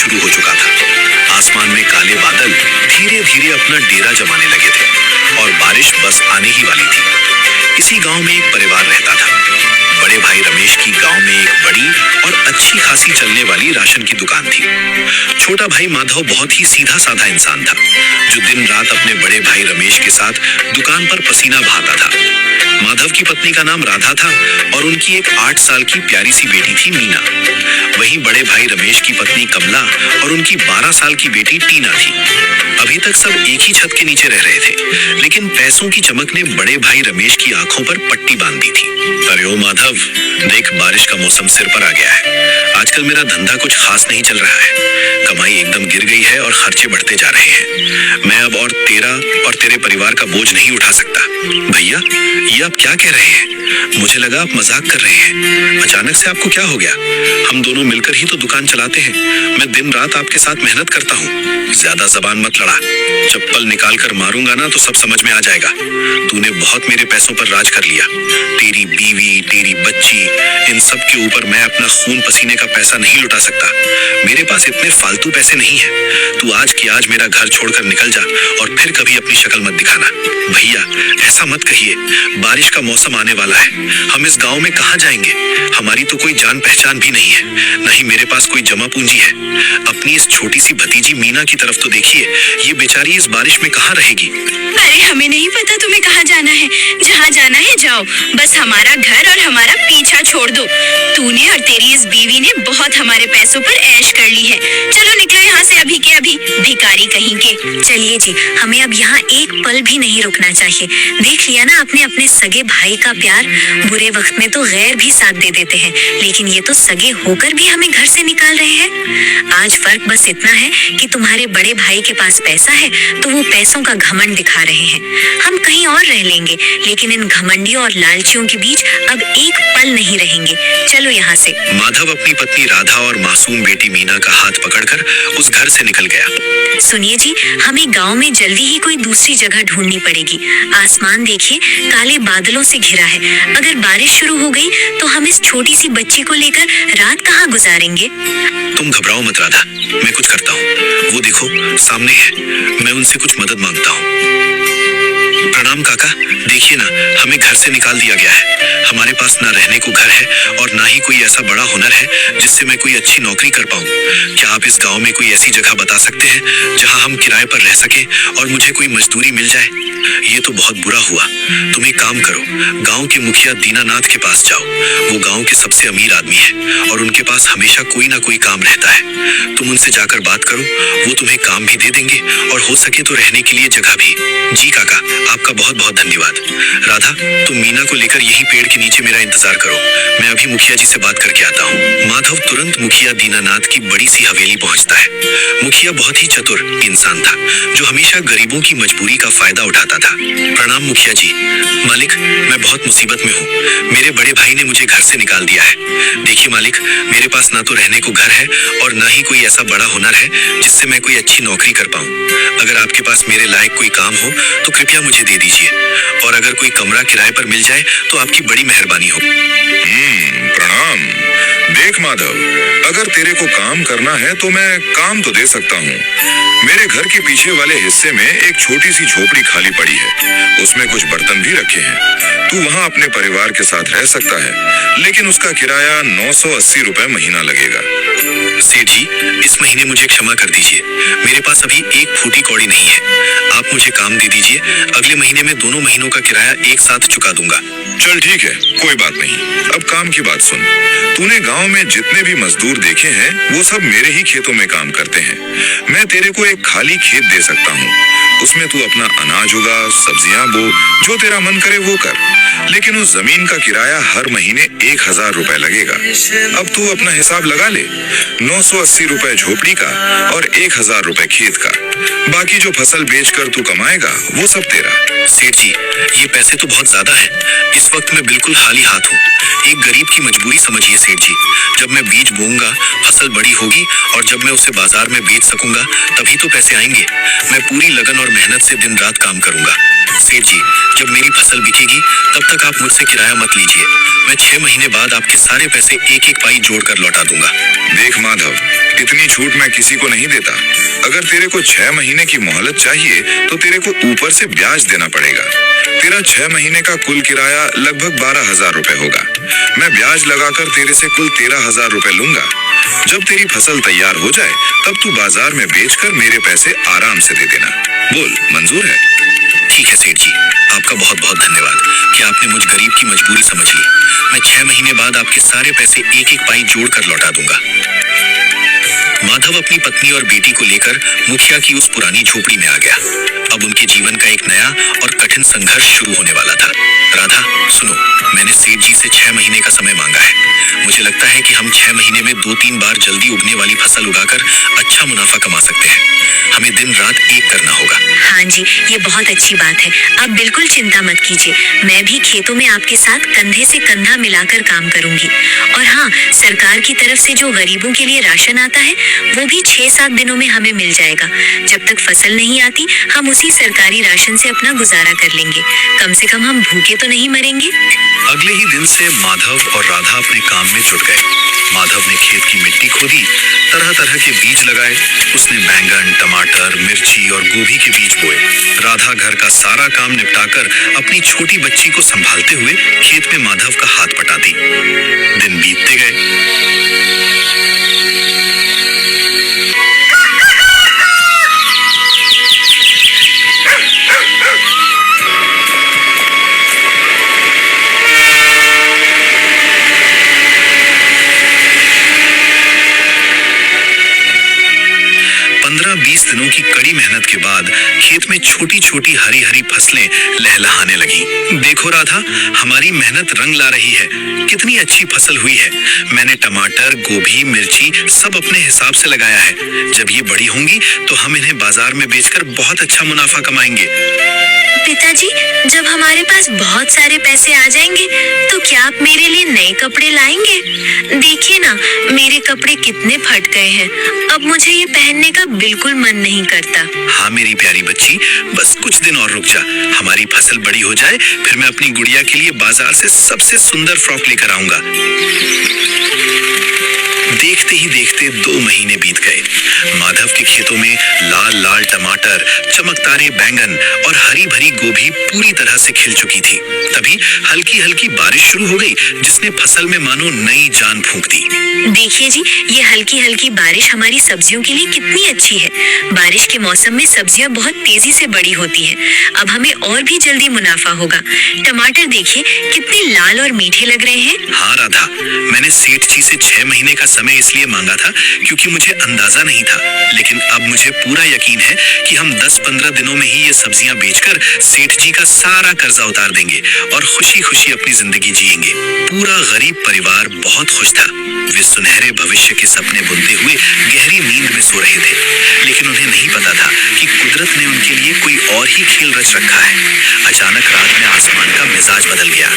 शुरू हो चुका था। आसमान में काले बादल धीरे धीरे अपना डेरा जमाने लगे थे और बारिश बस आने ही वाली थी। इसी गांव में एक परिवार रहता था। बड़े भाई रमेश की गांव में एक बड़ी और अच्छी खासी चलने वाली राशन की दुकान थी। छोटा भाई माधव बहुत ही सीधा साधा इंसान था, जो दिन रात अपने बड़े भाई रमेश के साथ दुकान पर पसीना बहाता था। माधव की पत्नी का नाम राधा था और उनकी एक 8 साल की प्यारी सी बेटी थी मीना। वहीं बड़े भाई रमेश की पत्नी कमला और उनकी 12 साल की बेटी टीना थी। अभी तक सब एक ही छत के नीचे रह रहे थे, लेकिन पैसों की चमक ने बड़े भाई रमेश की आंखों पर पट्टी बांध दी थी। अरे ओ माधव, देख बारिश का मौसम सिर पर आ गया है। आजकल मेरा धंधा कुछ खास नहीं चल रहा है। कमाई एकदम गिर गई है और खर्चे बढ़ते जा रहे हैं। मैं अब और तेरा और तेरे परिवार का बोझ नहीं उठा सकता। भैया, ये आप क्या कह रहे हैं? मुझे लगा आप मजाक कर रहे हैं। अचानक से आपको क्या हो गया? हम दोनों मिलकर ही तो दुकान चलाते हैं। मैं दिन रात आपके साथ मेहनत करता हूँ। ज्यादा जबान मत लड़ा। चप्पल निकाल कर मारूंगा ना तो सब समझ में आ जाएगा। तूने बहुत मेरे पैसों पर राज कर लिया। तेरी बीवी, तेरी बच्ची, इन सब के ऊपर मैं अपना खून पसीने का पैसा नहीं लुटा सकता। मेरे पास इतने फालतू पैसे नहीं है। तू आज की आज मेरा घर छोड़कर निकल जा और फिर कभी अपनी शक्ल मत दिखाना। भैया, ऐसा मत कहिए। बारिश का मौसम आने वाला है। हम इस गांव में कहाँ जाएंगे? हमारी तो कोई जान पहचान भी नहीं है। नहीं मेरे पास कोई जमा पूंजी है। अपनी इस छोटी सी भतीजी मीना की तरफ तो देखिए। ये बेचारी इस बारिश में कहाँ रहेगी? अरे हमें नहीं पता तुम्हें कहाँ जाना है। जहाँ जाना है जाओ, बस हमारा घर और हमारा पीछा छोड़ दो। तूने और तेरी इस बीवी ने बहुत हमारे पैसों पर ऐश कर ली है। चलो निकलो यहाँ से अभी के अभी, भिखारी कहीं के। चलिए जी, हमें अब यहाँ एक पल भी नहीं रुकना चाहिए। देख लिया ना आपने अपने सगे भाई का प्यार। बुरे वक्त में तो गैर भी साथ दे देते हैं, लेकिन ये तो सगे होकर भी हमें घर से निकाल रहे हैं। आज फर्क बस इतना है कि तुम्हारे बड़े भाई के पास पैसा है तो वो पैसों का घमंड दिखा रहे हैं। हम कहीं और रह लेंगे, लेकिन इन घमंडियों और लालचियों के बीच अब एक पल नहीं रहेंगे। चलो यहाँ से। माधव अपनी पत्नी राधा और मासूम बेटी मीना का हाथ पकड़कर उस घर से निकल गया। सुनिए जी, हमें गांव में जल्दी ही कोई दूसरी जगह ढूंढनी पड़ेगी। आसमान देखिए, काले बादलों से घिरा है। अगर बारिश शुरू हो गई तो हम इस छोटी सी बच्ची को लेकर रात कहाँ गुजारेंगे? तुम घबराओ मत राधा, मैं कुछ करता हूँ। वो देखो सामने है, मैं उनसे कुछ मदद मांगता हूँ। प्रणाम काका, देखिए ना, हमें घर से निकाल दिया गया है। हमारे पास ना रहने को घर है और ना ही कोई ऐसा बड़ा हुनर है जिससे मैं कोई अच्छी नौकरी कर पाऊँ। क्या आप इस गांव में कोई ऐसी जगह बता सकते हैं जहां हम किराए पर रह सके और मुझे कोई मजदूरी मिल जाए? ये तो बहुत बुरा हुआ। तुम एक काम करो, गांव के मुखिया दीनानाथ के पास जाओ। वो गांव के सबसे अमीर आदमी है और उनके पास हमेशा कोई ना कोई काम रहता है। तुम उनसे जाकर बात करो, वो तुम्हें काम भी दे देंगे और हो सके तो रहने के लिए जगह भी। जी काका, आपका बहुत बहुत धन्यवाद। राधा, तुम मीना को लेकर यही पेड़ के नीचे मेरा इंतजार करो। मैं अभी मुखिया जी से बात करके आता हूँ। माधव तुरंत मुखिया दीनानाथ की बड़ी सी हवेली पहुँचता है। मुखिया बहुत ही चतुर इंसान था, जो हमेशा गरीबों की मजबूरी का फायदा उठाता था। प्रणाम मुखिया जी। मालिक, मैं बहुत मुसीबत में हूँ। मेरे बड़े भाई ने मुझे घर से निकाल दिया है। देखिए मालिक, मेरे पास ना तो रहने को घर है और ना ही कोई ऐसा बड़ा हुनर है जिससे मैं कोई अच्छी नौकरी कर पाऊँ। अगर आपके पास मेरे लायक कोई काम हो तो कृपया मुझे दे दीजिए, और अगर कोई कमरा किराए पर मिल जाए तो आपकी बड़ी मेहरबानी हो। प्रणाम। देख माधव, अगर तेरे को काम करना है तो मैं काम तो दे सकता हूँ। मेरे घर के पीछे वाले हिस्से में एक छोटी सी झोपड़ी खाली पड़ी है। उसमें कुछ बर्तन भी रखे हैं। तू वहाँ अपने परिवार के साथ रह सकता है, लेकिन उसका किराया 980 रुपए महीना लगेगा। सेठ जी, इस महीने मुझे क्षमा कर दीजिए। मेरे पास अभी एक फूटी कौड़ी नहीं है। आप मुझे काम दे दीजिए। अगले महीने में दोनों महीनों का किराया एक साथ चुका दूंगा। चल ठीक है, कोई बात नहीं। अब काम की बात सुन। तूने गांव में जितने भी मजदूर देखे हैं वो सब मेरे ही खेतों में काम करते हैं। मैं तेरे को एक खाली खेत दे सकता हूँ। उसमें तू अपना अनाज उगा, सब्जियां बो, जो तेरा मन करे वो कर। लेकिन उस जमीन का किराया हर महीने 1000 रुपए लगेगा। अब तू अपना हिसाब लगा ले। 980 रुपए झोपड़ी का और 1000 रुपए खेत का। बाकी जो फसल बेचकर तू कमाएगा वो सब तेरा। सेठ जी, ये पैसे तो बहुत ज्यादा हैं। इस वक्त मैं बिल्कुल खाली हाथ हूँ। एक गरीब की मजबूरी समझिए सेठ जी। जब मैं बीज बोऊंगा, फसल बड़ी होगी और जब मैं उसे बाजार में बेच सकूंगा तभी तो पैसे आएंगे। मैं पूरी लगन और मेहनत से दिन रात काम करूंगा। सेठ जी, जब मेरी फसल बिकेगी तब तक आप मुझसे किराया मत लीजिए। मैं 6 महीने बाद आपके सारे पैसे एक एक पाई जोड़कर लौटा दूंगा। देख माधव, इतनी छूट मैं किसी को नहीं देता। अगर तेरे को 6 महीने की मोहलत चाहिए तो तेरे को ऊपर से ब्याज देना पड़ेगा। तेरा 6 महीने का कुल किराया लगभग 12,000 रुपए होगा। मैं ब्याज लगाकर तेरे से कुल 13,000 रुपए लूंगा। जब तेरी फसल तैयार हो जाए तब तू बाजार में बेचकर मेरे पैसे आराम से दे देना। बोल, मंजूर है? ठीक है सेठ जी, आपका बहुत बहुत धन्यवाद कि आपने मुझ गरीब की मजबूरी समझ ली। मैं 6 महीने बाद आपके सारे पैसे एक एक पाई जोड़कर लौटा दूंगा। माधव अपनी पत्नी और बेटी को लेकर मुखिया की उस पुरानी झोपड़ी में आ गया। अब उनके जीवन का एक नया और कठिन संघर्ष शुरू होने वाला था। राधा, सुनो, मैंने सेठ जी से 6 महीने का समय मांगा है। मुझे लगता है कि हम 6 महीने में 2-3 बार जल्दी उगने वाली फसल उगाकर अच्छा मुनाफा कमा सकते हैं। हमें दिन रात एक करना होगा। हाँ जी, ये बहुत अच्छी बात है। आप बिल्कुल चिंता मत कीजिए, मैं भी खेतों में आपके साथ कंधे से कंधा मिलाकर काम करूंगी। और हाँ, सरकार की तरफ से जो गरीबों के लिए राशन आता है वो भी 6-7 दिनों में हमें मिल जाएगा। जब तक फसल नहीं आती हम उसी सरकारी राशन से अपना गुजारा कर लेंगे। कम से कम हम भूखे तो नहीं मरेंगे। अगले ही दिन से माधव और राधा अपने काम में जुट गए। माधव ने खेत की मिट्टी खोदी, तरह तरह के बीज लगाए। उसने बैंगन, टमाटर, मिर्ची और गोभी के बीज बोए। राधा घर का सारा काम निपटाकर अपनी छोटी बच्ची को संभालते हुए खेत में माधव का हाथ बटाती। दिन बीतते गए। 15-20 दिनों की कड़ी मेहनत के बाद खेत में छोटी छोटी हरी हरी फसलें लहलहाने लगी। देखो राधा, हमारी मेहनत रंग ला रही है। कितनी अच्छी फसल हुई है। मैंने टमाटर, गोभी, मिर्ची सब अपने हिसाब से लगाया है। जब ये बड़ी होंगी तो हम इन्हें बाजार में बेचकर बहुत अच्छा मुनाफा कमाएंगे। पिताजी, जब हमारे पास बहुत सारे पैसे आ जाएंगे तो क्या आप मेरे लिए नए कपड़े लाएंगे? देखिए ना, मेरे कपड़े कितने फट गए हैं। अब मुझे ये पहनने का बिल्कुल मन नहीं करता। हाँ मेरी प्यारी बच्ची, बस कुछ दिन और रुक जा। हमारी फसल बड़ी हो जाए फिर मैं अपनी गुड़िया के लिए बाजार से सबसे सुंदर फ्रॉक लेकर आऊंगा। देखते ही देखते 2 महीने बीत गए। माधव के खेतों में लाल लाल टमाटर, चमकदारे बैंगन और हरी भरी गोभी पूरी तरह से खिल चुकी थी। तभी हल्की हल्की बारिश शुरू हो गई, जिसने फसल में मानो नई जान फूंक दी। देखिए जी, ये हल्की हल्की बारिश हमारी सब्जियों के लिए कितनी अच्छी है। बारिश के मौसम में सब्जियां बहुत तेजी से बड़ी होती हैं। अब हमें और भी जल्दी मुनाफा होगा। टमाटर देखिए कितने लाल और मीठे लग रहे हैं। हाँ राधा, मैंने सेठ जी से 6 महीने का समय इसलिए मांगा था क्योंकि मुझे अंदाजा नहीं था, लेकिन अब मुझे पूरा यकीन है कि हम 10-15 दिनों में ही ये सब्जियां बेचकर सेठ जी का सारा कर्जा उतार देंगे और खुशी खुशी अपनी जिंदगी जिएंगे। पूरा गरीब परिवार बहुत खुश था। वे सुनहरे भविष्य के सपने बुनते हुए गहरी नींद में सो रहे थे, लेकिन उन्हें नहीं पता था कि कुदरत ने उनके लिए कोई और ही खेल रच रखा है। अचानक रात में आसमान का मिजाज बदल गया।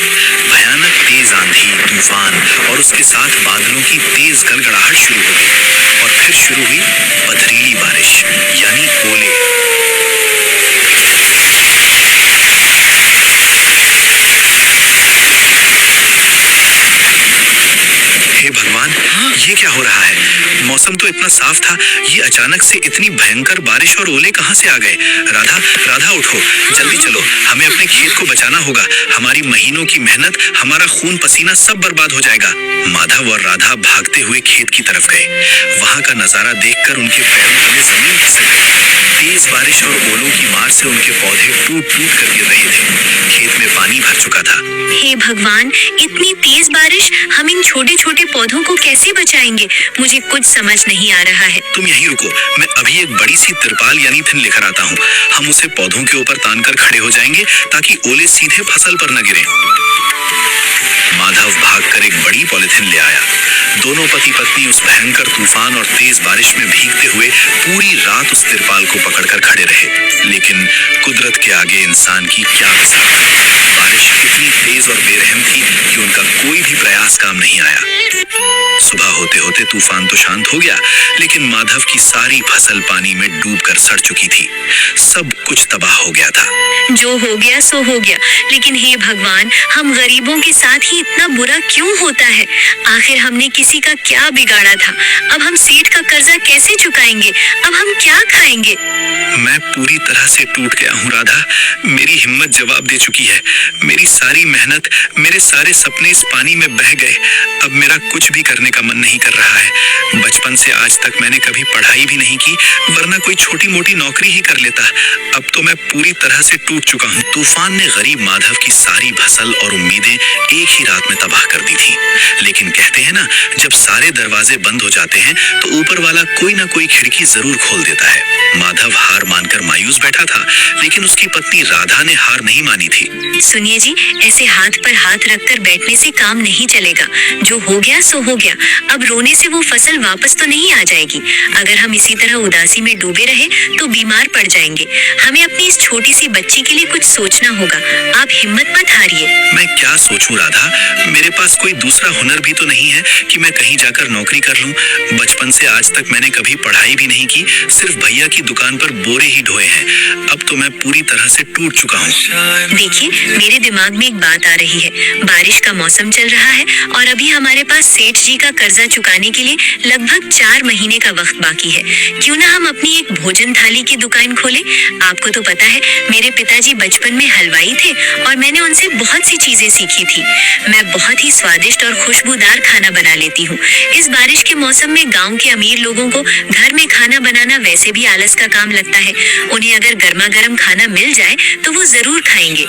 भयानक तेज आंधी, तूफान और उसके साथ बादलों की तेज गड़गड़ाहट शुरू हो गई और फिर शुरू हुई पथरीली बारिश यानी ओले। हे भगवान, ये क्या हो रहा है? मौसम तो इतना साफ था, ये अचानक से इतनी भयंकर बारिश और ओले कहां से आ गए? राधा, राधा उठो, जल्दी चलो, हमें अपने खेत को बचाना होगा। हमारी महीनों की मेहनत, हमारा खून पसीना सब बर्बाद हो जाएगा। माधव और राधा भागते हुए खेत की तरफ गए। वहां का नजारा देखकर उनके पैरों तले जमीन खिसक गई। तेज बारिश और ओलों की मार से उनके पौधे टूट टूट कर गिर रहे थे। खेत में पानी भर चुका था। हे भगवान, इतनी तेज बारिश, हम इन छोटे छोटे पौधों को कैसे बचाएंगे? मुझे कुछ समझ नहीं आ रहा है। तुम यहीं रुको, मैं अभी एक बड़ी सी तिरपाल यानी थिन लेकर आता हूँ। हम उसे पौधों के ऊपर तानकर खड़े हो जाएंगे ताकि ओले सीधे फसल पर न गिरे। माधव भागकर एक बड़ी पॉलिथिन ले आया। दोनों पति पत्नी उस भयंकर तूफान और तेज बारिश में भीगते हुए पूरी रात उस तिरपाल को पकड़कर खड़े रहे। लेकिन कुदरत के आगे इंसान की क्या मिसाल। बारिश इतनी तेज और बेरहम थी कि उनका कोई भी प्रयास काम नहीं आया। सुबह होते होते तूफान तो शांत हो गया, लेकिन माधव की सारी फसल पानी में डूबकर सड़ चुकी थी। सब कुछ तबाह हो गया था। जो हो गया सो हो गया, लेकिन हे भगवान, हम गरीबों के साथ ही इतना बुरा क्यों होता है? आखिर हमने किसी का क्या बिगाड़ा था? अब हम सेठ का कर्जा कैसे चुकाएंगे? अब हम क्या खाएंगे? मैं पूरी तरह से टूट गया हूँ राधा। मेरी हिम्मत जवाब दे चुकी है। मेरी सारी मेहनत, मेरे सारे सपने इस पानी में बह गए। अब मेरा कुछ भी करने का मन नहीं कर रहा है। बचपन से आज तक मैंने कभी पढ़ाई भी नहीं की, वरना कोई छोटी मोटी नौकरी ही कर लेता। अब तो मैं पूरी तरह से टूट चुका हूँ। तूफान ने गरीब माधव की सारी फसल और उम्मीदें एक ही रात में तबाह कर दी थी। लेकिन कहते हैं ना, जब सारे दरवाजे बंद हो जाते हैं तो ऊपर वाला कोई ना कोई खिड़की जरूर खोल देता है। माधव हार मानकर मायूस बैठा था, लेकिन उसकी पत्नी राधा ने हार नहीं मानी थी। सुनिए जी, ऐसे हाथ पर हाथ रखकर बैठने से काम नहीं चलेगा। जो हो गया सो हो गया। अब रोने से वो फसल वापस तो नहीं आ जाएगी। अगर हम इसी तरह उदासी में डूबे रहे तो बीमार पड़ जाएंगे। हमें अपनी इस छोटी सी बच्ची के लिए कुछ सोचना होगा। आप हिम्मत मत हारिए। मैं क्या सोचूं राधा? मेरे पास कोई दूसरा हुनर भी तो नहीं है कि मैं कहीं जाकर नौकरी कर लूं। बचपन से आज तक मैंने कभी पढ़ाई भी नहीं की, सिर्फ भैया की दुकान पर बोरे ही ढोए हैं। अब तो मैं पूरी तरह से टूट चुका हूँ। देखिए, मेरे दिमाग में एक बात आ रही है। बारिश का मौसम चल रहा है और अभी हमारे पास सेठ जी का कर्जा चुकाने के लिए लगभग 4 महीने का वक्त बाकी है। क्यों ना हम अपनी एक भोजन थाली की दुकान खोलें? आपको तो पता है, मेरे पिताजी बचपन में हलवाई थे और मैंने उनसे बहुत सी चीजें सीखी थी। मैं बहुत ही स्वादिष्ट और खुशबूदार खाना बना लेती हूँ। इस बारिश के मौसम में गाँव के अमीर लोगों को घर में खाना बनाना वैसे भी आलस का काम लगता है। उन्हें अगर गर्मा गर्म खाना मिल जाए तो वो जरूर खाएंगे।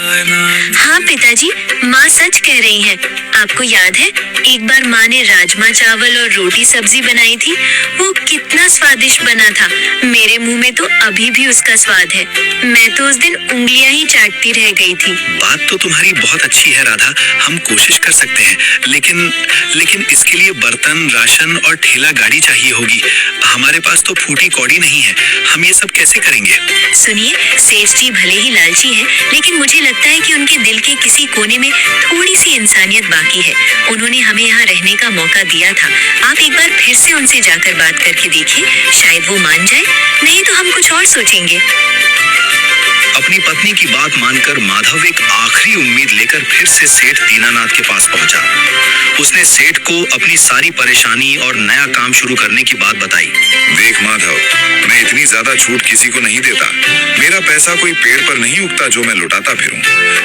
हाँ पिताजी, माँ सच कह रही है। आपको याद है, एक बार माँ ने राजमा चावल और रोटी सब्जी बनाई थी। वो कितना स्वादिष्ट बना था। मेरे मुंह में तो अभी भी उसका स्वाद है। मैं तो उस दिन उंगलियां ही चाटती रह गई थी। बात तो तुम्हारी बहुत अच्छी है राधा, हम कोशिश कर सकते हैं, लेकिन इसके लिए बर्तन, राशन और ठेला गाड़ी चाहिए होगी। हमारे पास तो फूटी कौड़ी नहीं है। हम ये सब कैसे करेंगे? सुनिए, सेठ जी भले ही लालची हैं, लेकिन मुझे लगता है कि उनके दिल के किसी कोने में थोड़ी सी इंसानियत बाकी है। उन्होंने हमें यहाँ रहने का मौका दिया था। आप एक बार फिर से उनसे जाकर बात करके देखिए, शायद वो मान जाए। नहीं तो हम कुछ और सोचेंगे। अपनी पत्नी की बात मानकर माधव एक आखिरी उम्मीद लेकर फिर से सेठ दीनानाथ के पास पहुंचा। उसने सेठ को अपनी सारी परेशानी और नया काम शुरू करने की बात बताई। देख माधव, मैं इतनी ज्यादा छूट किसी को नहीं देता। मेरा पैसा कोई पेड़ पर नहीं उगता जो मैं लुटाता फिरूं।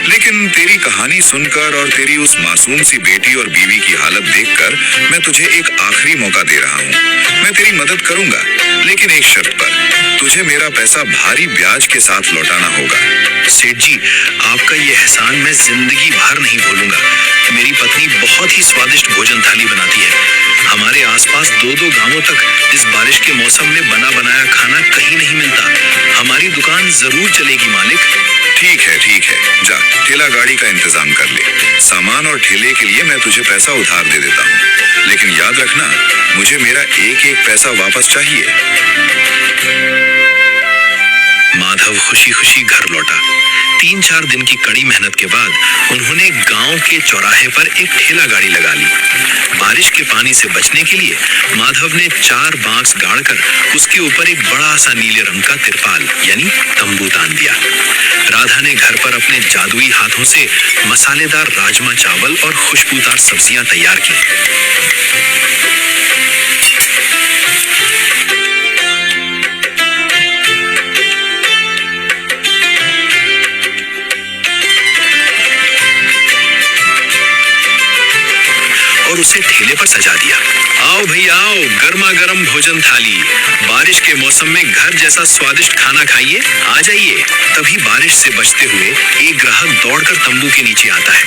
लेकिन तेरी कहानी सुनकर और तेरी उस मासूम सी बेटी और बीवी की हालत देखकर मैं तुझे एक आखिरी मौका दे रहा हूँ। मैं तेरी मदद करूंगा, लेकिन एक शर्त पर। तुझे मेरा पैसा भारी ब्याज के साथ लौटाना होगा। सेठ जी, आपका ये एहसान मैं जिंदगी भर नहीं भूलूंगा। मेरी पत्नी बहुत ही स्वादिष्ट भोजन थाली बनाती है। हमारे आसपास 2-2 गांवों तक इस बारिश के मौसम में बना बनाया खाना कहीं नहीं मिलता। हमारी दुकान जरूर चलेगी मालिक। ठीक है, जा ठेला गाड़ी का इंतजाम कर ले। सामान और ठेले के लिए मैं तुझे पैसा उधार दे देता हूँ, लेकिन याद रखना, मुझे मेरा एक पैसा वापस चाहिए। माधव खुशी खुशी घर लौटा। 3-4 दिन की कड़ी मेहनत के बाद उन्होंने गांव के चौराहे पर एक ठेला गाड़ी लगा ली। बारिश के पानी से बचने के लिए माधव ने 4 बांस गाड़कर उसके ऊपर एक बड़ा सा नीले रंग का तिरपाल यानी तंबू तान दिया। राधा ने घर पर अपने जादुई हाथों से मसालेदार राजमा चावल और खुशबूदार सब्जियां तैयार की। और उसे ठेले पर सजा दिया। आओ भैया आओ, गर्मा गर्म भोजन थाली। बारिश के मौसम में घर जैसा स्वादिष्ट खाना खाइए, आ जाइए। तभी बारिश से बचते हुए एक ग्राहक दौड़कर तंबू के नीचे आता है।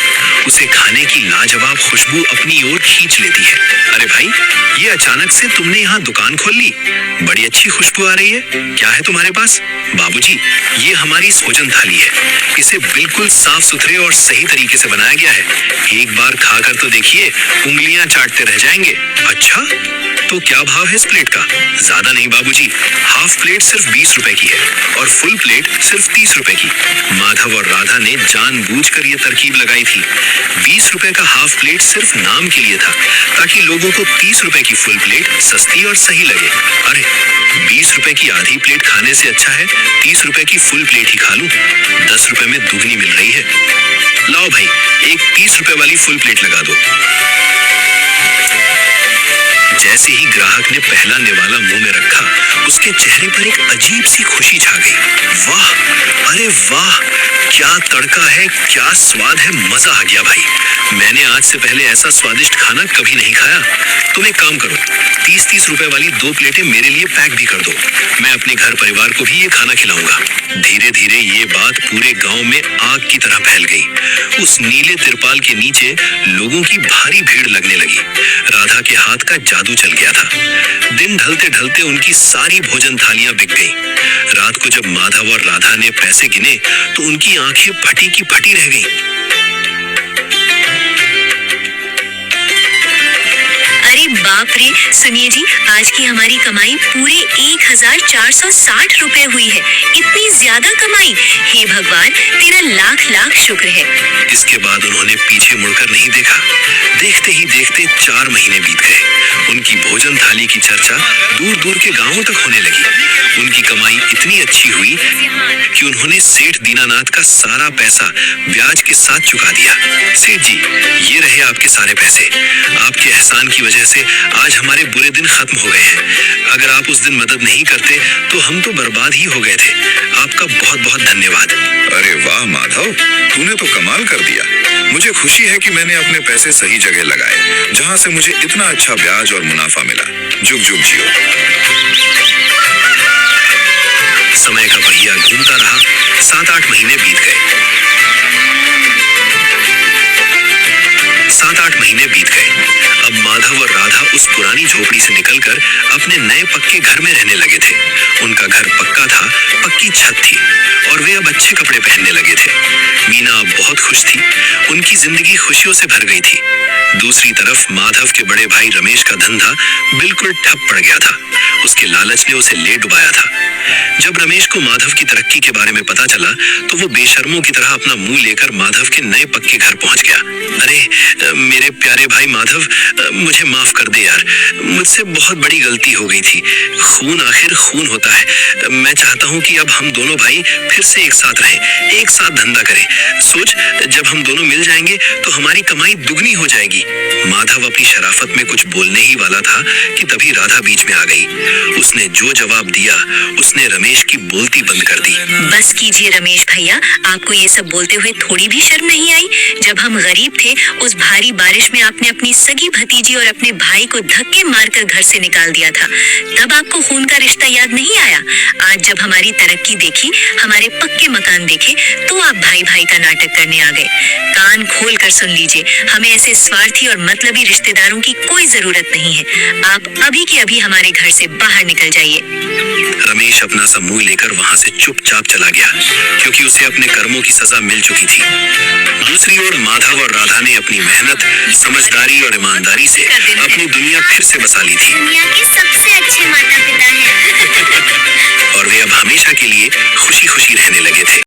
उसे खाने की लाजवाब खुशबू अपनी ओर खींच लेती है। अरे भाई, ये अचानक से तुमने यहाँ दुकान खोल ली? बड़ी अच्छी खुशबू आ रही है। क्या है तुम्हारे पास? बाबूजी, ये हमारी भोजन थाली है। इसे बिल्कुल साफ सुथरे और सही तरीके से बनाया गया है। एक बार खाकर तो देखिए, उंगलियां चाटते रह जाएंगे। अच्छा, तो क्या भाव है इस प्लेट का? ज्यादा नहीं बाबूजी, हाफ प्लेट सिर्फ 20 रुपए की है और फुल प्लेट सिर्फ 30 रुपए की। माधव और राधा ने जानबूझकर ये तरकीब लगाई थी। 20 रुपए का हाफ प्लेट सिर्फ नाम के लिए था, ताकि लोगों को 30 रुपए की फुल प्लेट सस्ती और सही लगे। अरे 20 रुपए की आधी प्लेट खाने से अच्छा है 30 रुपए की फुल प्लेट ही खा लूं। 10 रुपए में दुगनी मिल रही है। लाओ भाई, एक 30 रुपए वाली फुल प्लेट लगा दो। जैसे ही ग्राहक ने पहला निवाला मुंह में रखा, उसके चेहरे पर एक अजीब सी खुशी छा गई। वाह, अरे वाह, क्या तड़का है, क्या स्वाद है, मजा आ गया भाई। मैंने आज से पहले ऐसा स्वादिष्ट खाना कभी नहीं खाया। तुम एक काम करो, 30-30 रुपए वाली 2 प्लेटें मेरे लिए पैक भी कर दो। मैं अपने घर परिवार को भी ये खाना खिलाऊंगा। धीरे धीरे ये बात पूरे गांव में आग की तरह फैल गई। उस नीले तिरपाल के नीचे लोगों की भारी भीड़ लगने लगी। राधा के हाथ का जादू चल गया था। दिन ढलते ढलते उनकी सारी भोजन थालियां बिक गईं। रात को जब माधव और राधा ने पैसे गिने तो उनकी आंखें फटी की फटी रह गईं। अरे बाप रे, सुनिए जी, आज की हमारी कमाई पूरे 1460 रुपए हुई है। इतनी ज्यादा कमाई, हे भगवान, तेरा लाख लाख शुक्र है। इसके बाद उन्होंने पीछे मुड़कर नहीं देखा। देखते ही देखते 4 महीने बीत गए। उनकी भोजन थाली की चर्चा दूर दूर के गांवों तक होने लगी। उनकी कमाई इतनी अच्छी हुई कि उन्होंने सेठ दीनानाथ का सारा पैसा ब्याज के साथ चुका दिया। सेठ जी, ये रहे आपके सारे पैसे। आपके एहसान की वजह से आज हमारे बुरे दिन खत्म हो गए हैं। अगर आप उस दिन मदद नहीं करते तो हम तो बर्बाद ही हो गए थे। आपका बहुत बहुत धन्यवाद। अरे वाह माधव, तूने तो कमाल कर दिया। मुझे खुशी है कि मैंने अपने पैसे सही जगह लगाए, जहाँ से मुझे इतना अच्छा ब्याज और मुनाफा मिला। जुग जुग जियो। समय का पहिया घूमता रहा। 7-8 महीने बीत गए। 7-8 महीने बीत गए। अब माधव और राधा उस पुरानी झोपड़ी से निकलकर अपने नए पक्के घर में रहने लगे थे। उनका घर पक्का था, पक्की छत थी और वे अब अच्छे कपड़े पहनने लगे थे। मीना अब बहुत खुश थी। उनकी जिंदगी खुशियों से भर गई थी। दूसरी तरफ माधव के बड़े भाई रमेश का धंधा बिल्कुल ठप पड़ गया था। उसके लालच ने उसे ले डुबाया था। जब रमेश को माधव की तरक्की के बारे में पता चला तो वो बेशर्मों की तरह अपना मुंह लेकर माधव के नए पक्के घर पहुंच गया। अरे मेरे प्यारे भाई माधव, मुझे माफ कर दे यार, मुझसे बहुत बड़ी गलती हो गई थी। खून आखिर खून होता है। मैं चाहता हूँ कि अब हम दोनों भाई फिर से एक साथ रहें, एक साथ धंधा करें। सोच, जब हम दोनों मिल जाएंगे तो हमारी कमाई दुगनी हो जाएगी। माधव अपनी शराफत में कुछ बोलने ही वाला था कि तभी राधा बीच में आ गई। उसने जो जवाब दिया उसने रमेश की बोलती बंद कर दी। बस कीजिए रमेश भैया, आपको ये सब बोलते हुए थोड़ी भी शर्म नहीं आई? जब हम गरीब थे, उस भारी बारिश में आपने अपनी सगी भतीजी और अपने भाई को धक्के मारकर घर से निकाल दिया था। तब आपको खून का रिश्ता याद नहीं आया? आज जब हमारी तरक्की देखी, हमारे पक्के मकान देखे, तो आप भाई भाई का नाटक करने आ गए। कान खोल कर सुन लीजिए, हमें ऐसे स्वार्थी और मतलबी रिश्तेदारों की कोई जरूरत नहीं है। आप अभी के अभी हमारे घर से बाहर निकल जाइए। रमेश अपना सा मुंह लेकर वहां से चुपचाप चला गया, क्योंकि उसे अपने कर्मों की सजा मिल चुकी थी। दूसरी ओर माधव और राधा ने अपनी मेहनत, समझदारी और ईमानदारी से अपनी दुनिया फिर से बसा ली थी। दुनिया के सबसे अच्छे माता पिता हैं। और वे अब हमेशा के लिए खुशी खुशी रहने लगे थे।